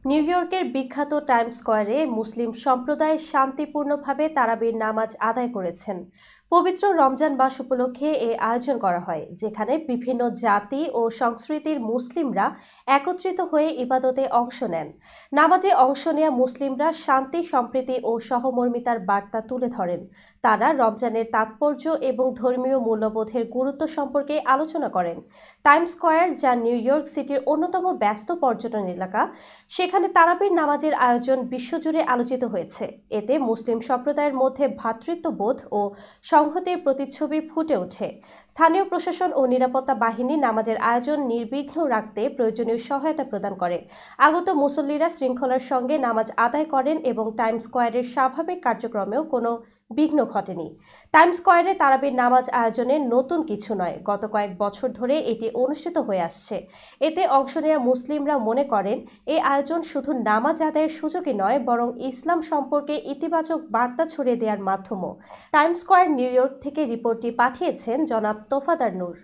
New ইয়র্কের বিখ্যাত Times স্কয়ারে মুসলিম সম্প্রদায় শান্তিপূর্ণভাবে তারাবির নামাজ আদায় করেছেন। পবিত্র রমজান মাস উপলক্ষে এই আয়োজন করা হয়, যেখানে বিভিন্ন জাতি ও সংস্কৃতির মুসলিমরা একত্রিত হয়ে ইবাদতে অংশ নেন। নামাজে অংশ নেয়া মুসলিমরা শান্তি, সম্প্রীতি ও সহমর্মিতার বার্তা তুলে ধরেন। তারা রমজানের তাৎপর্য এবং ধর্মীয় মূল্যবোধের গুরুত্ব সম্পর্কে আলোচনা করেন। টাইমস স্কয়ার, যা নিউ ইয়র্ক সিটির অন্যতম ব্যস্ত পর্যটন এলাকা, সেখানে তারাবির নামাজের আয়োজন বিশ্বজুড়ে আলোচিত হয়েছে। এতে মুসলিম সম্প্রদায়ের মধ্যে ভ্রাতৃত্ববোধ ও সংহতির প্রতিচ্ছবি ফুটে ওঠে। স্থানীয় প্রশাসন ও নিরাপত্তা বাহিনী নামাজের আয়োজন নির্বিঘ্ন রাখতে প্রয়োজনীয় সহায়তা প্রদান করে। আগত মুসল্লিরা শৃঙ্খলার সঙ্গে নামাজ আদায় করেন এবং টাইমস স্কয়ারের স্বাভাবিক কার্যক্রমেও কোনো বিঘ্ন ঘটেনি। টাইমস স্কয়ারে তারাবির নামাজ আয়োজনে নতুন কিছু নয়, গত কয়েক বছর ধরে এটি অনুষ্ঠিত হয়ে আসছে। এতে অংশ নেওয়া মুসলিমরা মনে করেন এই আয়োজন শুধু নামাজ আদায়ের সুযোগই নয়, বরং ইসলাম সম্পর্কে ইতিবাচক বার্তা ছড়িয়ে দেওয়ার মাধ্যমও। টাইমস স্কয়ার, নিউ ইয়র্ক থেকে রিপোর্টটি পাঠিয়েছেন জনাব তোফাদার নূর।